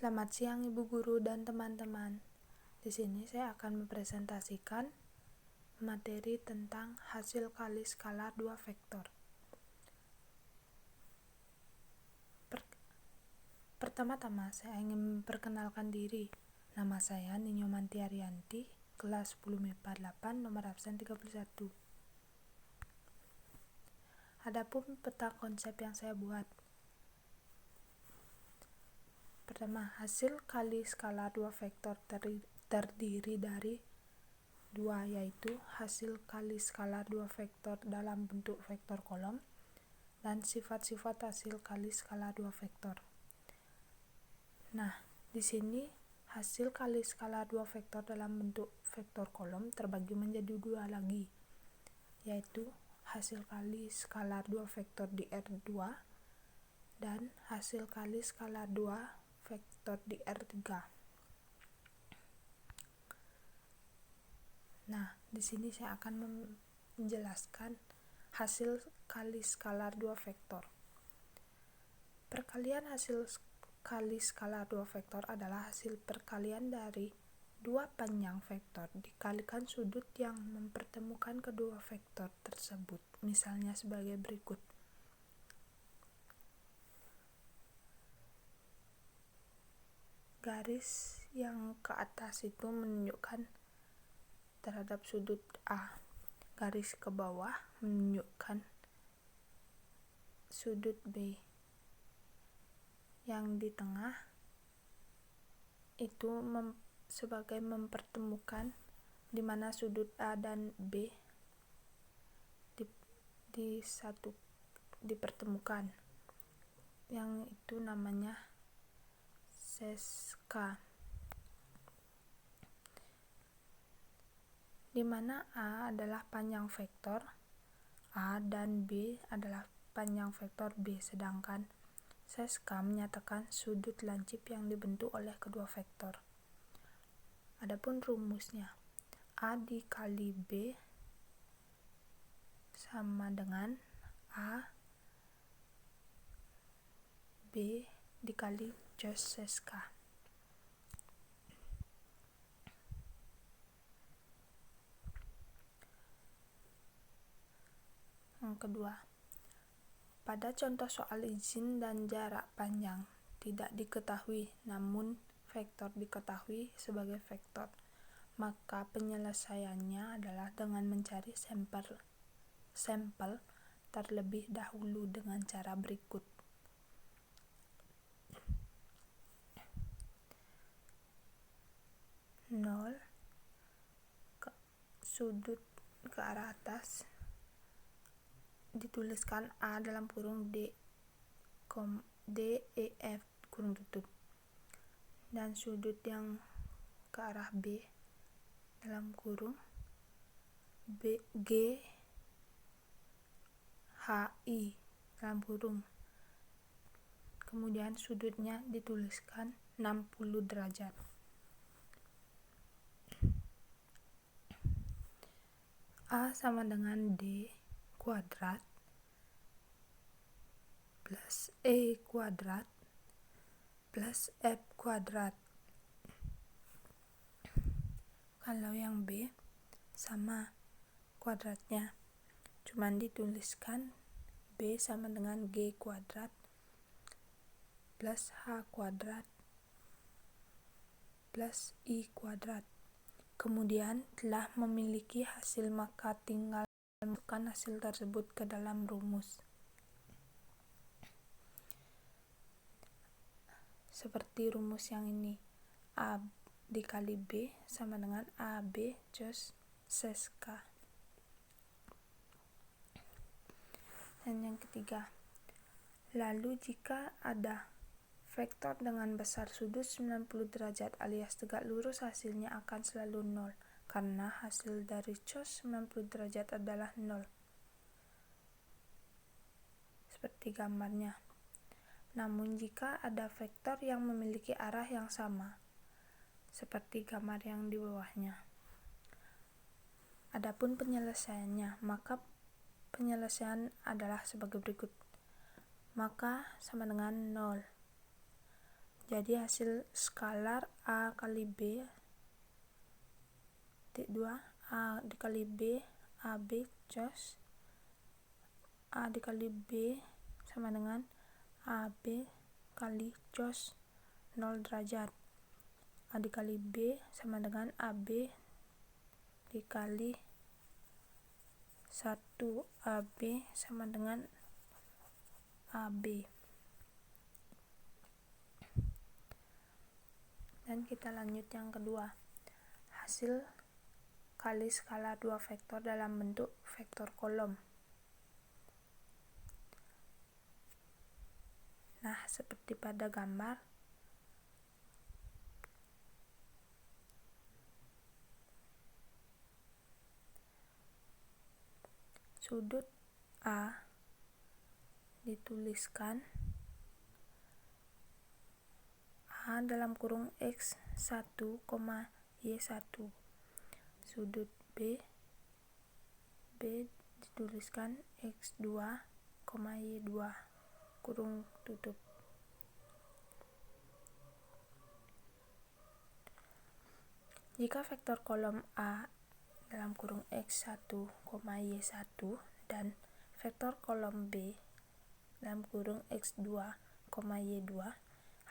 Selamat siang Ibu Guru dan teman-teman. Di sini saya akan mempresentasikan materi tentang hasil kali skalar dua vektor. Pertama-tama saya ingin memperkenalkan diri. Nama saya Ninyomanti Ariyanti, kelas 10 MIPA 8, nomor absen 31. Adapun peta konsep yang saya buat. Pertama, hasil kali skalar dua vektor terdiri dari dua, yaitu hasil kali skalar dua vektor dalam bentuk vektor kolom dan sifat-sifat hasil kali skalar dua vektor. Nah, di sini hasil kali skalar dua vektor dalam bentuk vektor kolom terbagi menjadi dua lagi, yaitu hasil kali skalar dua vektor di R2 dan hasil kali skalar dua vektor di R3. Nah, di sini saya akan menjelaskan hasil kali skalar dua vektor. Perkalian hasil kali skalar dua vektor adalah hasil perkalian dari dua panjang vektor dikalikan sudut yang mempertemukan kedua vektor tersebut. Misalnya sebagai berikut. Garis yang ke atas itu menunjukkan terhadap sudut A. Garis ke bawah menunjukkan sudut B. Yang di tengah itu sebagai mempertemukan di mana sudut A dan B dipertemukan. Yang itu namanya seska. Di mana A adalah panjang vektor A dan B adalah panjang vektor B, sedangkan seska menyatakan sudut lancip yang dibentuk oleh kedua vektor. Adapun rumusnya, A dikali B sama dengan A B dikali cos seska. Yang kedua, pada contoh soal izin dan jarak panjang tidak diketahui, namun vektor diketahui sebagai vektor, maka penyelesaiannya adalah dengan mencari sampel terlebih dahulu dengan cara berikut. Sudut ke arah atas dituliskan A dalam kurung D E F kurung tutup, dan sudut yang ke arah B dalam kurung G H I dalam kurung, kemudian sudutnya dituliskan 60 derajat. A sama dengan D kuadrat plus E kuadrat plus F kuadrat. Kalau yang B sama kuadratnya, cuman dituliskan B sama dengan G kuadrat plus H kuadrat plus I kuadrat. Kemudian telah memiliki hasil, maka tinggal masukkan hasil tersebut ke dalam rumus. Seperti rumus yang ini, A dikali B sama dengan AB cos seska. Dan yang ketiga, lalu jika ada vektor dengan besar sudut 90 derajat alias tegak lurus, hasilnya akan selalu 0, karena hasil dari cos 90 derajat adalah 0. Seperti gambarnya. Namun jika ada vektor yang memiliki arah yang sama, seperti gambar yang di bawahnya. Adapun penyelesaiannya, maka penyelesaian adalah sebagai berikut. Maka sama dengan 0. Jadi hasil skalar A kali B titik 2 A dikali B AB cos A dikali B sama dengan AB kali cos 0 derajat. A dikali B sama dengan AB dikali 1 AB sama dengan AB. Dan kita lanjut yang kedua, hasil kali skala dua vektor dalam bentuk vektor kolom. Nah, seperti pada gambar, sudut A dituliskan A dalam kurung X1, Y1. Sudut B dituliskan X2, Y2 kurung tutup. Jika vektor kolom A dalam kurung X1, Y1 dan vektor kolom B dalam kurung X2, Y2,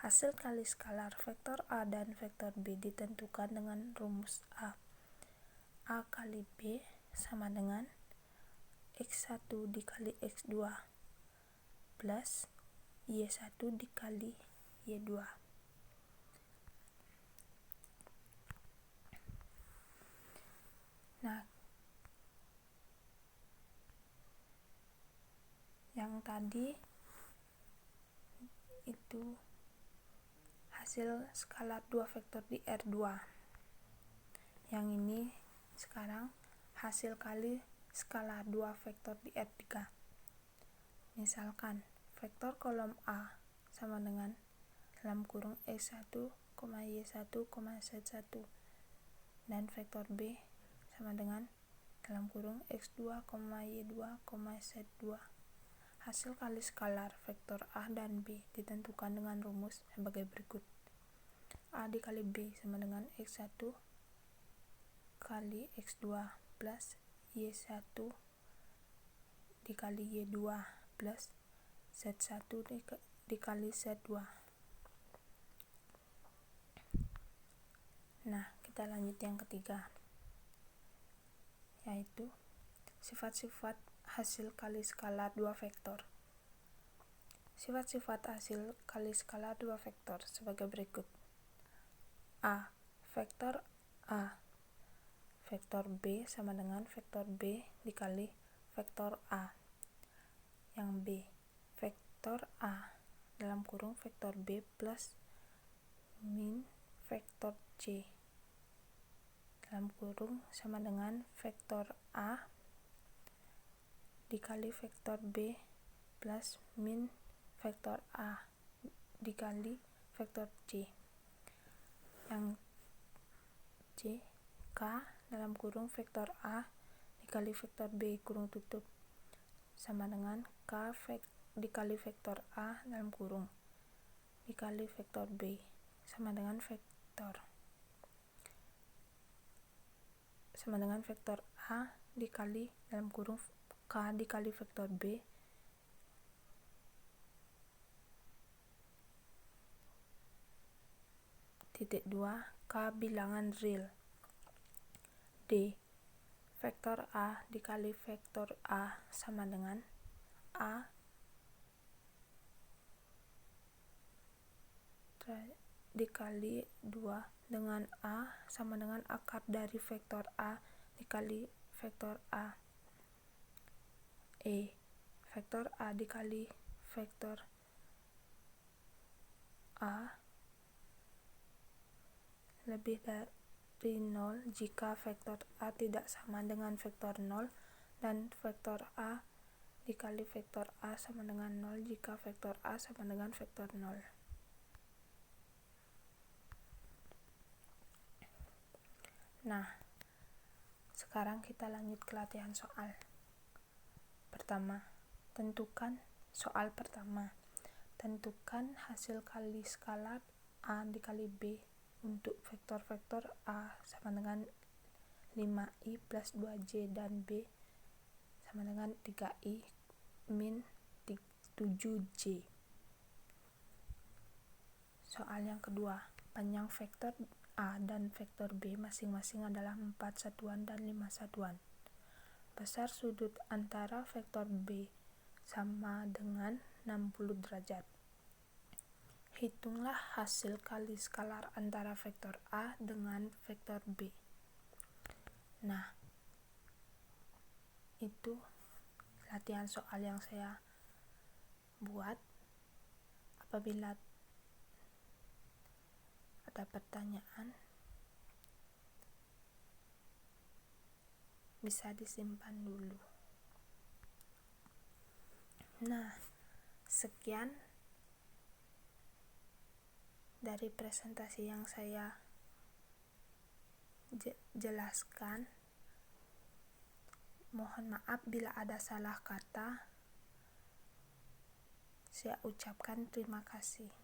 hasil kali skalar vektor A dan vektor B ditentukan dengan rumus A. A kali B sama dengan X1 dikali X2 plus Y1 dikali Y2. Nah, yang tadi itu hasil skalar dua vektor di R2. Yang ini sekarang hasil kali skala dua vektor di R3. Misalkan vektor kolom A sama dengan dalam kurung X1, Y1, Z1 dan vektor B sama dengan dalam kurung X2, Y2, Z2. Hasil kali skalar vektor A dan B ditentukan dengan rumus sebagai berikut. A dikali B sama dengan X1 kali X2 plus Y1 dikali Y2 plus Z1 dikali Z2. Nah, kita lanjut yang ketiga, yaitu sifat-sifat hasil kali skala dua vektor. Sifat-sifat hasil kali skala dua vektor sebagai berikut. A. Vektor A vektor B sama dengan vektor B dikali vektor A. Yang B, vektor A dalam kurung vektor B plus min vektor C dalam kurung sama dengan vektor A dikali vektor B plus min vektor A dikali vektor C. Yang C, K dalam kurung vektor A dikali vektor B kurung tutup sama dengan K dikali vektor A dalam kurung dikali vektor B sama dengan vektor A dikali dalam kurung K dikali vektor B titik 2 K bilangan real. D. Vektor A dikali vektor A sama dengan A dikali 2 dengan A sama dengan akar dari vektor A dikali vektor A. E. Vektor A dikali vektor A lebih dari 0 jika vektor A tidak sama dengan vektor 0 dan vektor A dikali vektor A sama dengan 0 jika vektor A sama dengan vektor 0. Nah, sekarang kita lanjut ke latihan soal. Pertama, tentukan hasil kali skala A dikali B untuk vektor-vektor A sama dengan 5i plus 2j dan B sama dengan 3i min 7j. Soal yang kedua, panjang vektor A dan vektor B masing-masing adalah 4 satuan dan 5 satuan. Besar sudut antara vektor B sama dengan 60 derajat. Hitunglah hasil kali skalar antara vektor A dengan vektor B. Nah, itu latihan soal yang saya buat. Apabila ada pertanyaan, bisa disimpan dulu. Nah, sekian dari presentasi yang saya jelaskan. Mohon maaf bila ada salah kata. Saya ucapkan terima kasih.